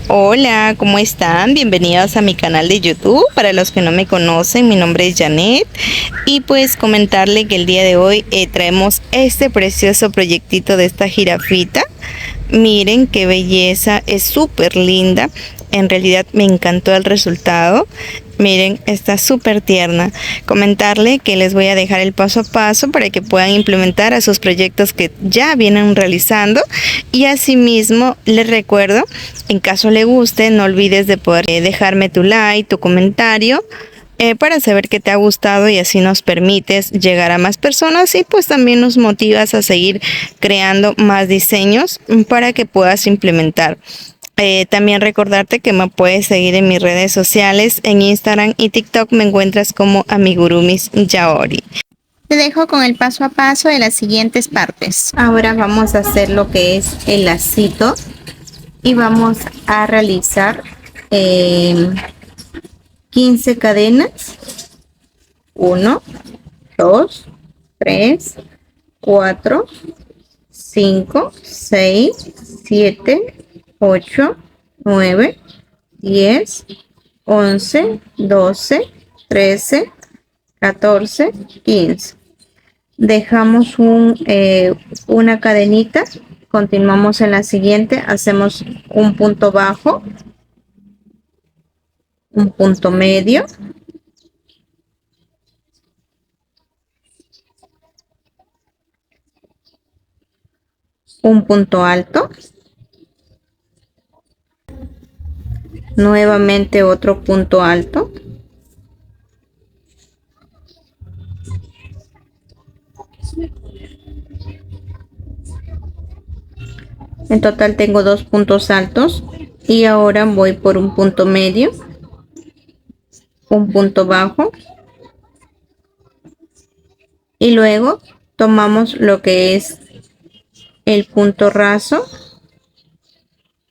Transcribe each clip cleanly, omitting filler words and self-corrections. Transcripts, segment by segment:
Hola, ¿cómo están? Bienvenidos a mi canal de YouTube. Para los que no me conocen, mi nombre es Janet y pues comentarle que el día de hoy traemos este precioso proyectito de esta jirafita. Miren qué belleza, es súper linda. En realidad me encantó el resultado. Miren, está súper tierna. Comentarle que les voy a dejar el paso a paso para que puedan implementar a sus proyectos que ya vienen realizando. Y asimismo les recuerdo, en caso le guste, no olvides de poder dejarme tu like, tu comentario, para saber que te ha gustado y así nos permites llegar a más personas y pues también nos motivas a seguir creando más diseños para que puedas implementar. También recordarte que me puedes seguir en mis redes sociales, en Instagram y TikTok me encuentras como Amigurumis Yaori. Te dejo con el paso a paso de las siguientes partes. Ahora vamos a hacer lo que es el lacito y vamos a realizar 15 cadenas. 1, 2, 3, 4, 5, 6, 7, 8, 9, 10, 11, 12, 13, 14, 15. Dejamos una cadenita, continuamos en la siguiente, hacemos un punto bajo, un punto medio, un punto alto, nuevamente otro punto alto, en total tengo 2 puntos altos y ahora voy por un punto medio, un punto bajo y luego tomamos lo que es el punto raso,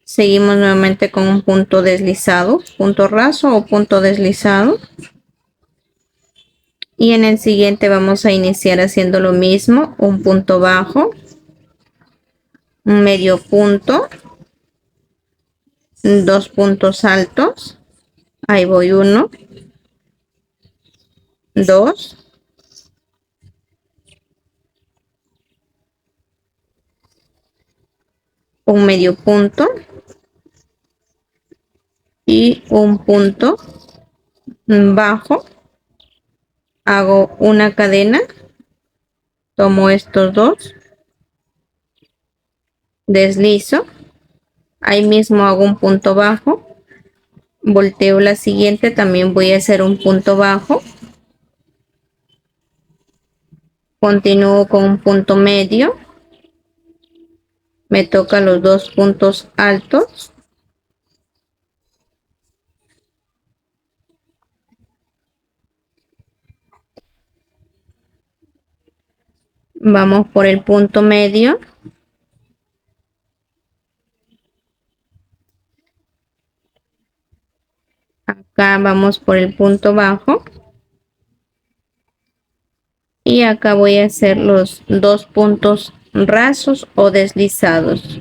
seguimos nuevamente con un punto deslizado, punto raso o punto deslizado, y en el siguiente vamos a iniciar haciendo lo mismo, un punto bajo, un medio punto, 2 puntos altos, ahí voy 1, 2, un medio punto y un punto bajo, hago una cadena, tomo estos dos, deslizo, ahí mismo hago un punto bajo, volteo la siguiente, también voy a hacer un punto bajo, continúo con un punto medio, me toca los 2 puntos altos, vamos por el punto medio, acá vamos por el punto bajo y acá voy a hacer los 2 puntos rasos o deslizados.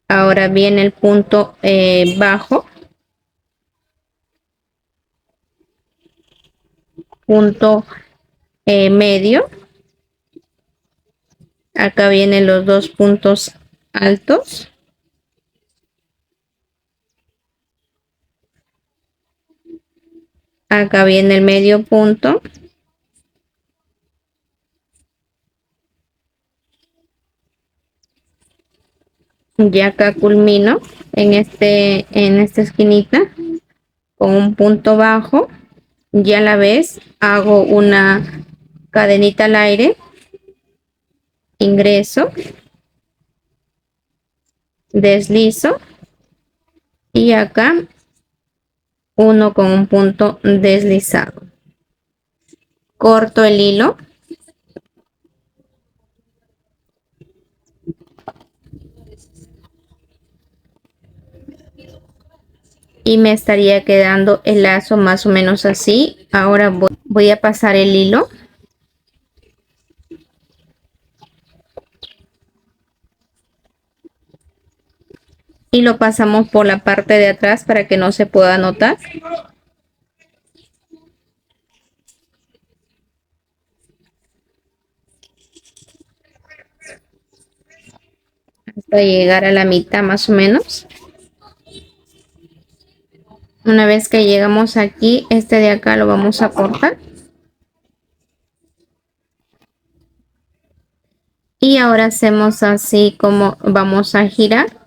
Ahora viene el punto bajo, punto medio, acá vienen los 2 puntos altos, acá viene el medio punto, y acá culmino en esta esquinita con un punto bajo y a la vez hago una cadenita al aire, ingreso, deslizo y acá uno con un punto deslizado, corto el hilo y me estaría quedando el lazo más o menos así. Ahora voy a pasar el hilo y lo pasamos por la parte de atrás para que no se pueda notar. Hasta llegar a la mitad más o menos. Una vez que llegamos aquí, este de acá lo vamos a cortar. Y ahora hacemos así como vamos a girar.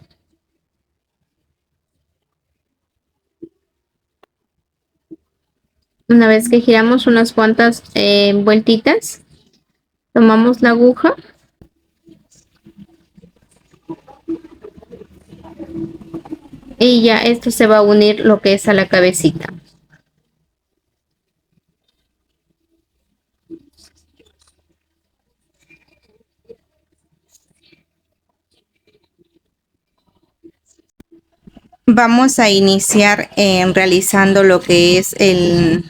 Una vez que giramos unas cuantas vueltitas, tomamos la aguja y ya esto se va a unir lo que es a la cabecita. Vamos a iniciar realizando lo que es el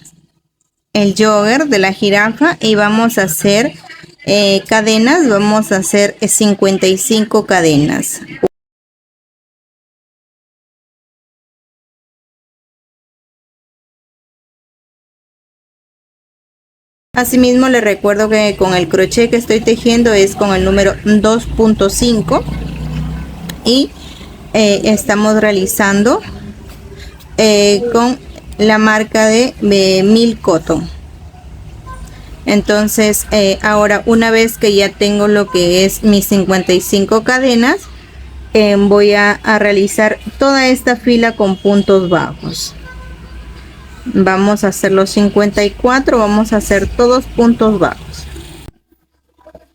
jogger de la jirafa y vamos a hacer cadenas. Vamos a hacer 55 cadenas. Asimismo, les recuerdo que con el crochet que estoy tejiendo es con el número 2.5 y estamos realizando con la marca de Mil Cotton. Entonces ahora, una vez que ya tengo lo que es mis 55 cadenas, voy a realizar toda esta fila con puntos bajos. Vamos a hacer los 54, vamos a hacer todos puntos bajos.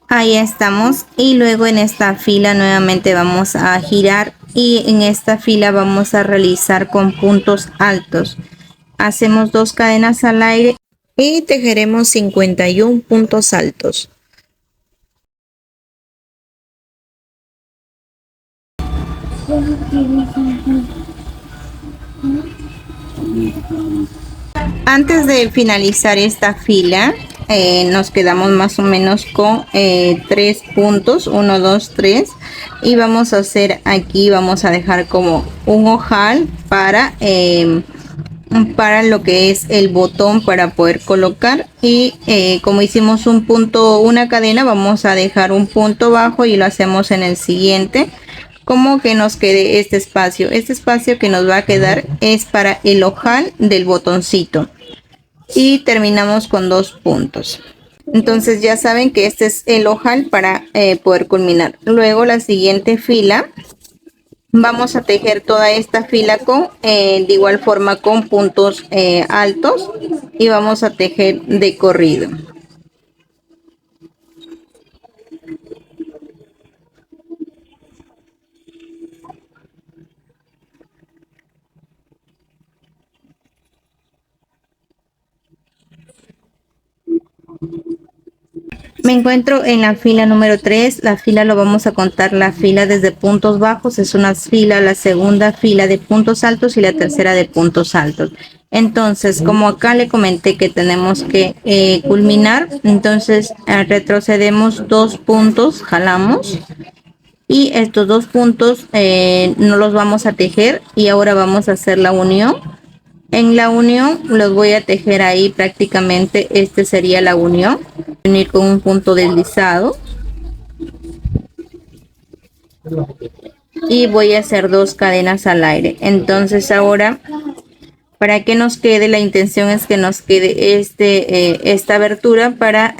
Ahí estamos, y luego en esta fila nuevamente vamos a girar y en esta fila vamos a realizar con puntos altos. Hacemos 2 cadenas al aire y tejeremos 51 puntos altos. Antes de finalizar esta fila, nos quedamos más o menos con 3 puntos, 1, 2, 3, y vamos a hacer aquí, vamos a dejar como un ojal para lo que es el botón para poder colocar, y como hicimos un punto, una cadena, vamos a dejar un punto bajo y lo hacemos en el siguiente, como que nos quede este espacio que nos va a quedar es para el ojal del botoncito, y terminamos con 2 puntos. Entonces ya saben que este es el ojal para poder culminar. Luego la siguiente fila vamos a tejer toda esta fila con de igual forma con puntos altos, y vamos a tejer de corrido. Me encuentro en la fila número 3. La fila lo vamos a contar, la fila desde puntos bajos es una fila, la segunda fila de puntos altos y la tercera de puntos altos. Entonces, como acá le comenté que tenemos que culminar, entonces retrocedemos 2 puntos, jalamos, y estos 2 puntos no los vamos a tejer, y ahora vamos a hacer la unión. En la unión los voy a tejer ahí, prácticamente este sería la unión, unir con un punto deslizado, y voy a hacer 2 cadenas al aire. Entonces ahora, para que nos quede, la intención es que nos quede esta abertura para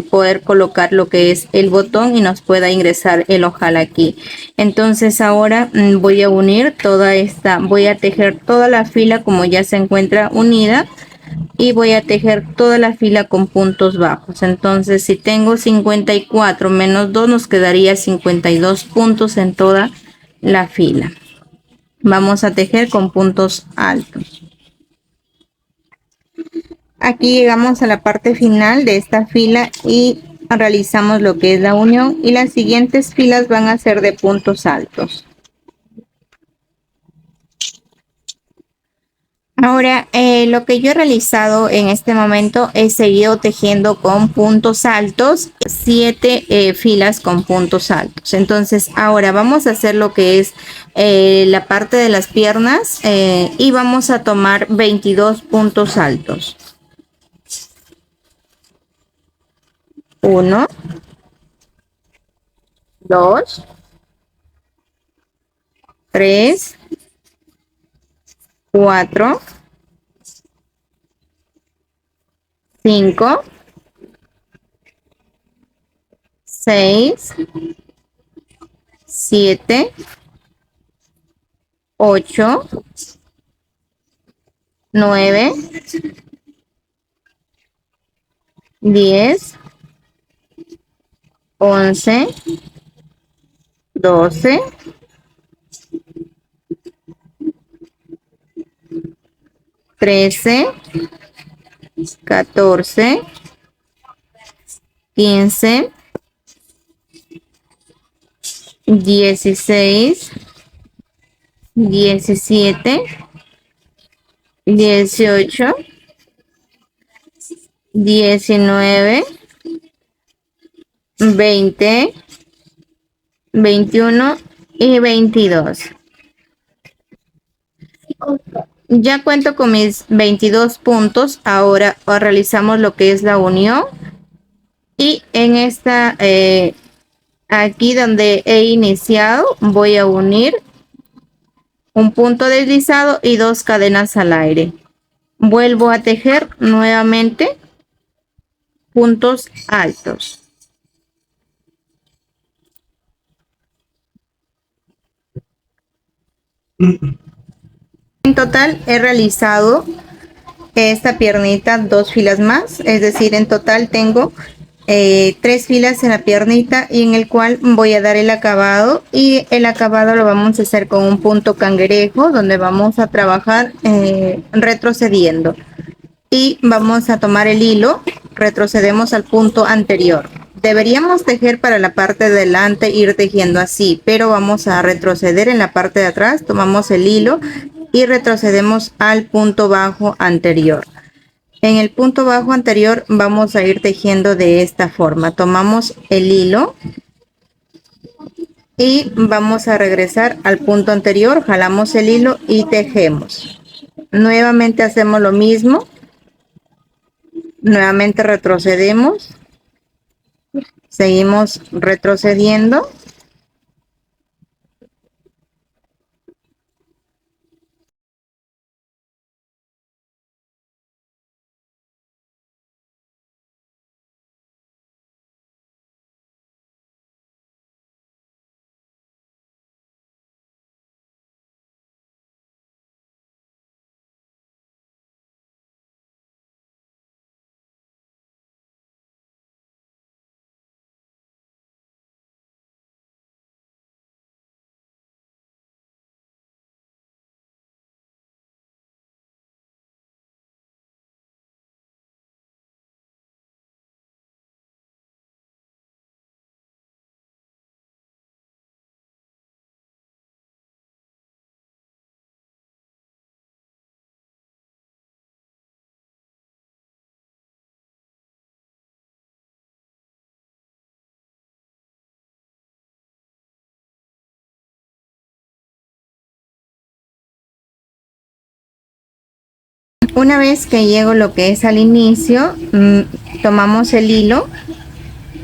poder colocar lo que es el botón y nos pueda ingresar el ojal aquí. Entonces ahora voy a unir toda esta, voy a tejer toda la fila como ya se encuentra unida, y voy a tejer toda la fila con puntos bajos. Entonces, si tengo 54 menos 2, nos quedaría 52 puntos en toda la fila. Vamos a tejer con puntos altos. Aquí llegamos a la parte final de esta fila y realizamos lo que es la unión, y las siguientes filas van a ser de puntos altos. Ahora, lo que yo he realizado en este momento es seguido tejiendo con puntos altos, 7 filas con puntos altos. Entonces, ahora vamos a hacer lo que es la parte de las piernas y vamos a tomar 22 puntos altos. 1, 2, 3, 4, 5, 6, 7, 8, 9, 10, 11, 12, 13, 14, 15, 16, 17, 18, 19, 20, 21 y 22. Ya cuento con mis 22 puntos. Ahora realizamos lo que es la unión. Y en esta, aquí donde he iniciado, voy a unir un punto deslizado y 2 cadenas al aire. Vuelvo a tejer nuevamente puntos altos. En total he realizado esta piernita 2 filas más, es decir, en total tengo 3 filas en la piernita y en el cual voy a dar el acabado, y el acabado lo vamos a hacer con un punto cangrejo donde vamos a trabajar retrocediendo, y vamos a tomar el hilo, retrocedemos al punto anterior. Deberíamos tejer para la parte de delante, ir tejiendo así, pero vamos a retroceder en la parte de atrás, tomamos el hilo y retrocedemos al punto bajo anterior. En el punto bajo anterior vamos a ir tejiendo de esta forma. Tomamos el hilo y vamos a regresar al punto anterior, jalamos el hilo y tejemos. Nuevamente hacemos lo mismo. Nuevamente retrocedemos. Seguimos retrocediendo. Una vez que llego lo que es al inicio, tomamos el hilo.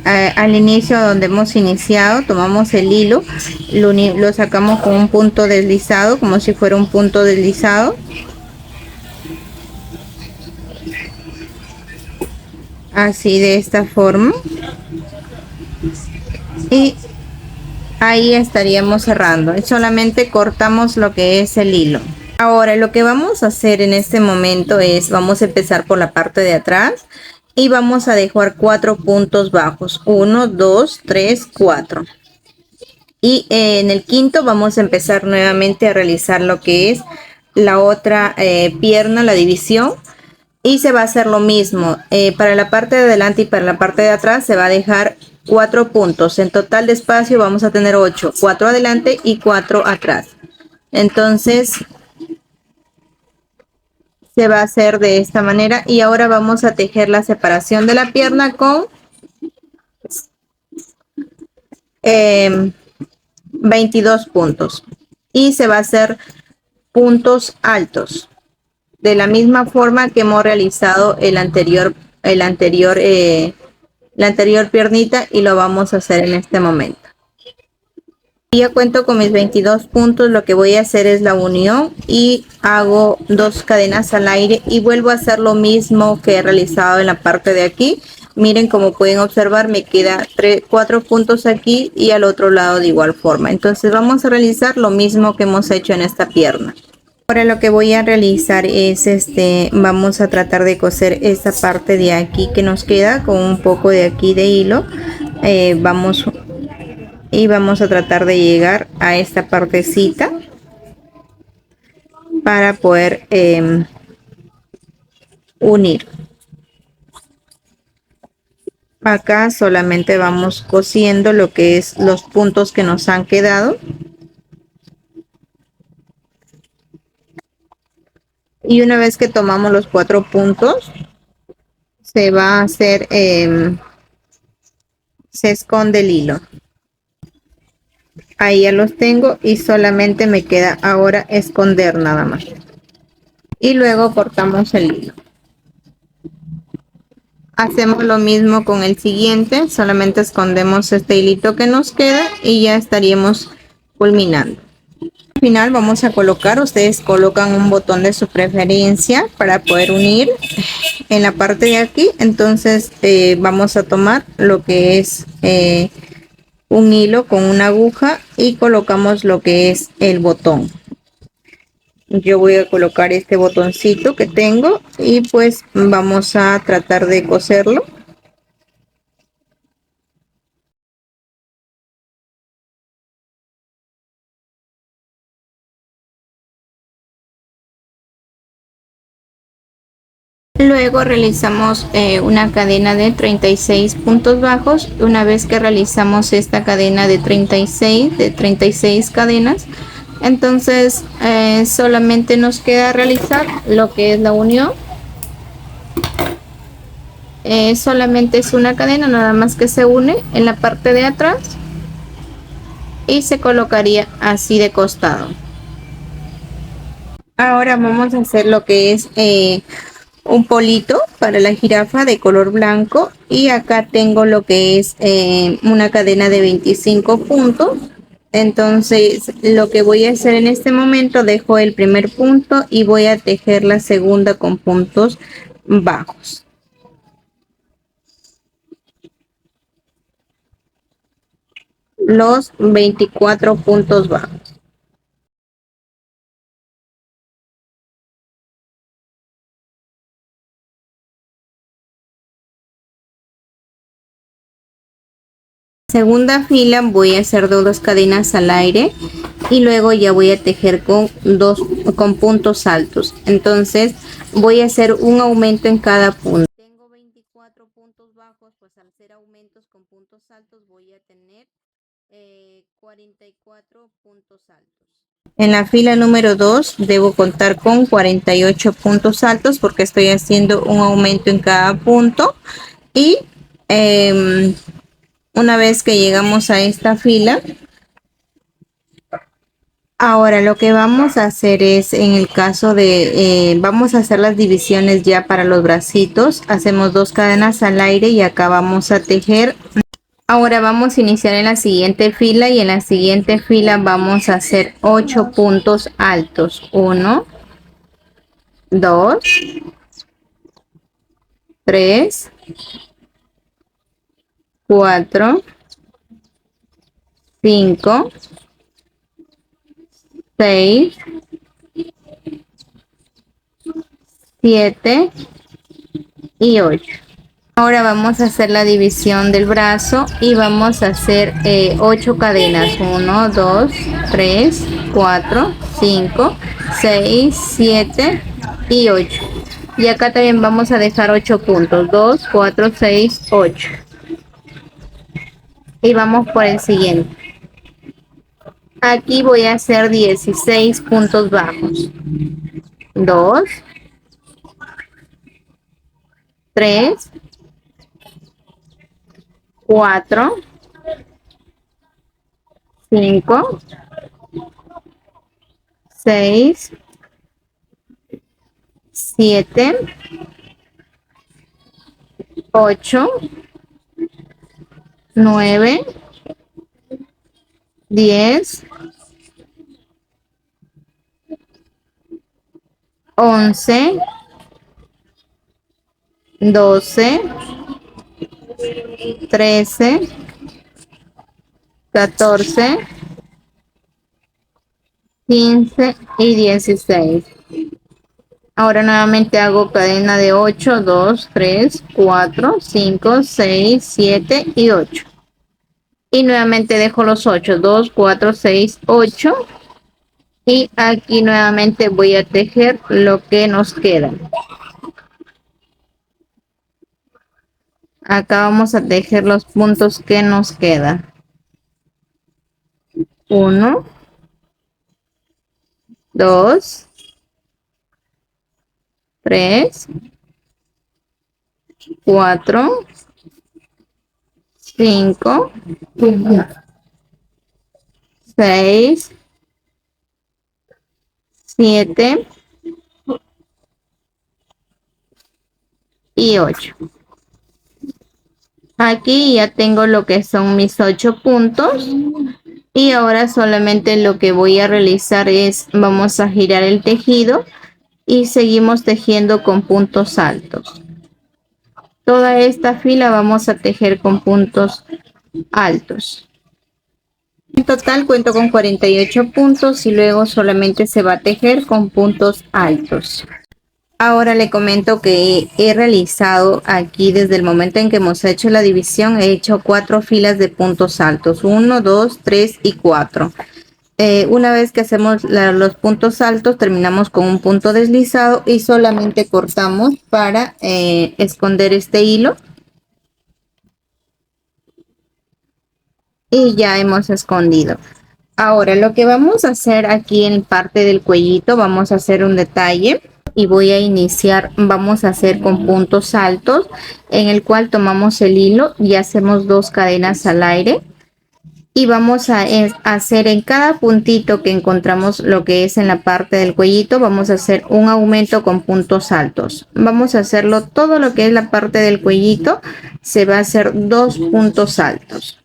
Al inicio donde hemos iniciado, tomamos el hilo, lo sacamos con un punto deslizado, como si fuera un punto deslizado. Así, de esta forma. Y ahí estaríamos cerrando. Solamente cortamos lo que es el hilo. Ahora lo que vamos a hacer en este momento es, vamos a empezar por la parte de atrás y vamos a dejar 4 puntos bajos. 1, 2, 3, 4. Y en el quinto vamos a empezar nuevamente a realizar lo que es la otra pierna, la división. Y se va a hacer lo mismo. Para la parte de adelante y para la parte de atrás se va a dejar 4 puntos. En total de espacio vamos a tener 8. 4 adelante y 4 atrás. Entonces se va a hacer de esta manera. Y ahora vamos a tejer la separación de la pierna con 22 puntos. Y se va a hacer puntos altos. De la misma forma que hemos realizado la anterior piernita, y lo vamos a hacer en este momento. Y ya cuento con mis 22 puntos. Lo que voy a hacer es la unión y hago 2 cadenas al aire y vuelvo a hacer lo mismo que he realizado en la parte de aquí. Miren, como pueden observar, me queda 4 puntos aquí y al otro lado de igual forma. Entonces vamos a realizar lo mismo que hemos hecho en esta pierna. Ahora lo que voy a realizar es vamos a tratar de coser esta parte de aquí que nos queda con un poco de aquí de hilo. Vamos a tratar de llegar a esta partecita para poder unir. Acá solamente vamos cosiendo lo que es los puntos que nos han quedado. Y una vez que tomamos los 4 puntos, se va a hacer, se esconde el hilo. Ahí ya los tengo y solamente me queda ahora esconder nada más. Y luego cortamos el hilo. Hacemos lo mismo con el siguiente, solamente escondemos este hilito que nos queda y ya estaríamos culminando. Al final vamos a colocar, ustedes colocan un botón de su preferencia para poder unir en la parte de aquí. Entonces vamos a tomar lo que es un hilo con una aguja y colocamos lo que es el botón. Yo voy a colocar este botoncito que tengo y pues vamos a tratar de coserlo. Luego realizamos una cadena de 36 puntos bajos. Una vez que realizamos esta cadena de 36 cadenas, entonces solamente nos queda realizar lo que es la unión. Solamente es una cadena, nada más que se une en la parte de atrás y se colocaría así de costado. Ahora vamos a hacer lo que es un polito para la jirafa de color blanco, y acá tengo lo que es una cadena de 25 puntos. Entonces lo que voy a hacer en este momento, dejo el primer punto y voy a tejer la segunda con puntos bajos. Los 24 puntos bajos. Segunda fila voy a hacer 2 cadenas al aire y luego ya voy a tejer con puntos altos. Entonces voy a hacer un aumento en cada punto. Tengo 24 puntos bajos, pues al hacer aumentos con puntos altos voy a tener 44 puntos altos. En la fila número 2 debo contar con 48 puntos altos porque estoy haciendo un aumento en cada punto. Y una vez que llegamos a esta fila, ahora lo que vamos a hacer es, en el caso de, vamos a hacer las divisiones ya para los bracitos. Hacemos 2 cadenas al aire y acá vamos a tejer. Ahora vamos a iniciar en la siguiente fila y en la siguiente fila vamos a hacer 8 puntos altos. 1, 2, 3, 4, 5, 6, 7 y 8. Ahora vamos a hacer la división del brazo y vamos a hacer 8 cadenas. 1, 2, 3, 4, 5, 6, 7 y 8. Y acá también vamos a dejar 8 puntos. 2, 4, 6, 8. Y vamos por el siguiente. Aquí voy a hacer 16 puntos bajos. 2, 3, 4, 5, 6, 7, 8, 9, 10, 11, 12, 13, 14, 15 y 16. Ahora nuevamente hago cadena de 8, 2, 3, 4, 5, 6, 7 y 8. Y nuevamente dejo los 8, 2, 4, 6, 8. Y aquí nuevamente voy a tejer lo que nos queda. Acá vamos a tejer los puntos que nos quedan. 1, 2, 3, 4, 5, 6, 7 y 8. Aquí ya tengo lo que son mis 8 puntos. Y ahora solamente lo que voy a realizar es, vamos a girar el tejido y seguimos tejiendo con puntos altos. Toda esta fila vamos a tejer con puntos altos. En total cuento con 48 puntos y luego solamente se va a tejer con puntos altos. Ahora le comento que he realizado aquí desde el momento en que hemos hecho la división, he hecho 4 filas de puntos altos, 1, 2, 3 y 4. Una vez que hacemos los puntos altos, terminamos con un punto deslizado y solamente cortamos para esconder este hilo. Y ya hemos escondido. Ahora lo que vamos a hacer aquí en parte del cuellito, vamos a hacer un detalle y voy a iniciar, vamos a hacer con puntos altos en el cual tomamos el hilo y hacemos 2 cadenas al aire. Y vamos a hacer en cada puntito que encontramos lo que es en la parte del cuellito, vamos a hacer un aumento con puntos altos. Vamos a hacerlo todo lo que es la parte del cuellito, se va a hacer 2 puntos altos.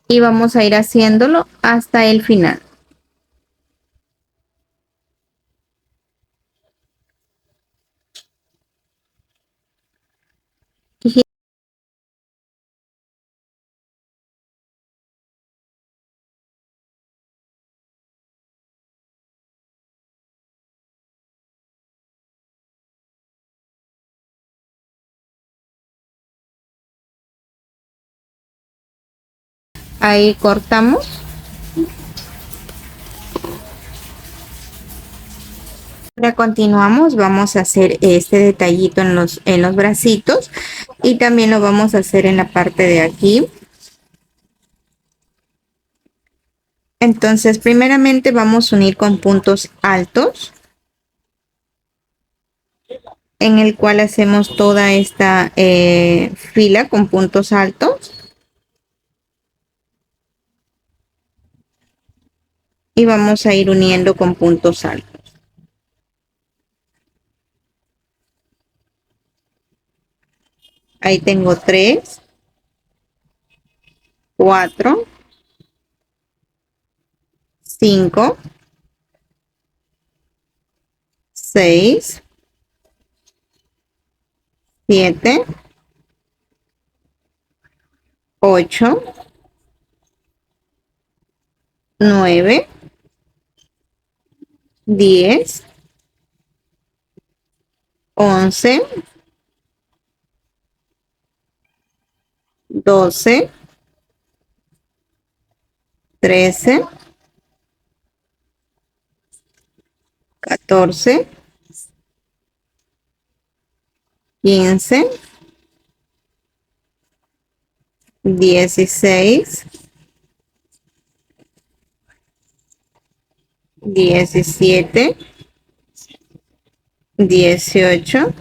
Y vamos a ir haciéndolo hasta el final. Ahí cortamos. Ahora continuamos, vamos a hacer este detallito en los bracitos y también lo vamos a hacer en la parte de aquí. Entonces, primeramente vamos a unir con puntos altos, en el cual hacemos toda esta fila con puntos altos. Y vamos a ir uniendo con puntos altos. Ahí tengo 3, 4, 5, 6, 7, 8, 9, 10, 11, 12, 13, 14, 15, 16, 17, 18,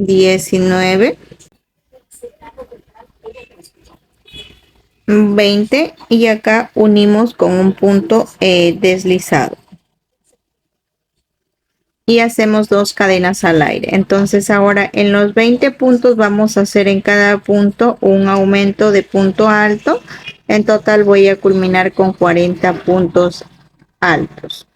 19, 20 y acá unimos con un punto deslizado y hacemos 2 cadenas al aire. Entonces ahora en los 20 puntos vamos a hacer en cada punto un aumento de punto alto. En total voy a culminar con 40 puntos altos.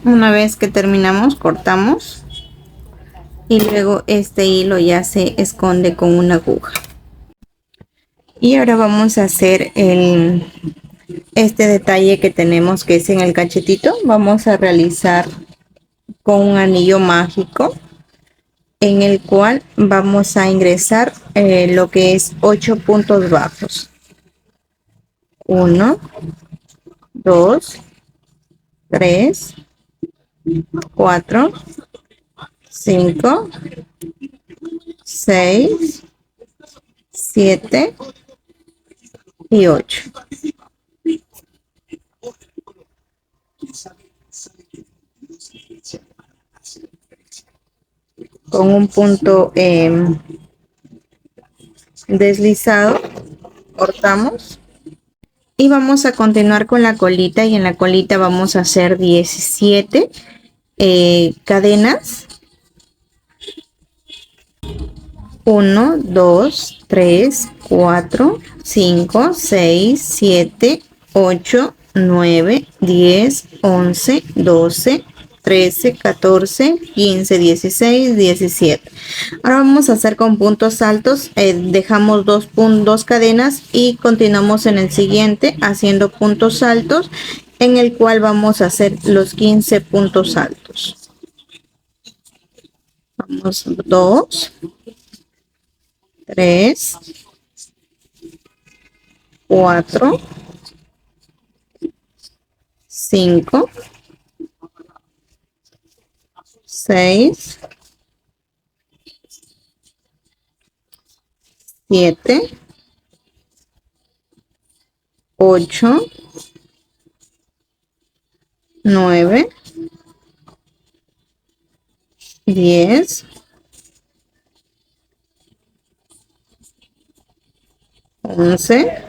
Una vez que terminamos, cortamos y luego este hilo ya se esconde con una aguja. Y ahora vamos a hacer este detalle que tenemos, que es en el cachetito. Vamos a realizar con un anillo mágico en el cual vamos a ingresar lo que es 8 puntos bajos. 1, 2, 3, 4, 5, 6, 7 y 8. Con un punto deslizado cortamos y vamos a continuar con la colita, y en la colita vamos a hacer 17 cadenas. 1, 2, 3, 4, 5, 6, 7, 8, 9, 10, 11, 12, 13, 14, 15, 16, 17. Ahora vamos a hacer con puntos altos. Dejamos dos cadenas y continuamos en el siguiente haciendo puntos altos, en el cual vamos a hacer los 15 puntos altos. Vamos, 2, 3, 4, 5, 6, 7, 8, 9, 10, 11,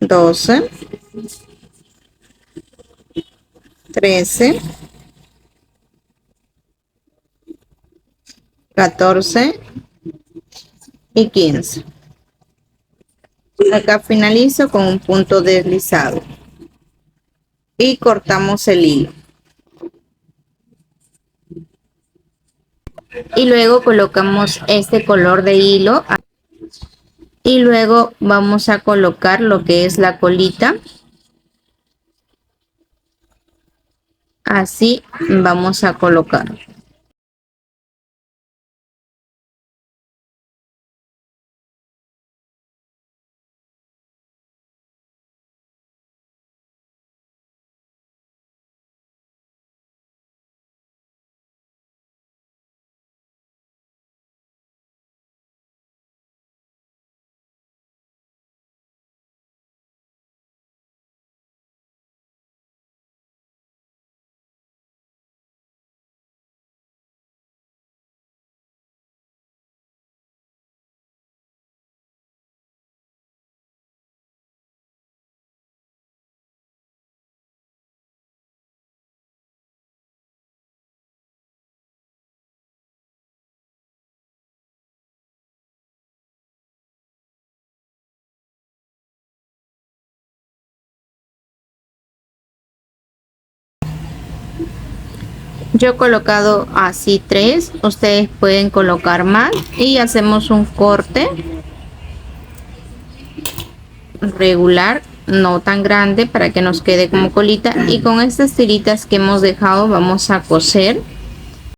12, 13, 14 y 15. Acá finalizo con un punto deslizado y cortamos el hilo. Y luego colocamos este color de hilo y luego vamos a colocar lo que es la colita. Así vamos a colocar. Yo he colocado así 3, ustedes pueden colocar más y hacemos un corte regular, no tan grande, para que nos quede como colita. Y con estas tiritas que hemos dejado vamos a coser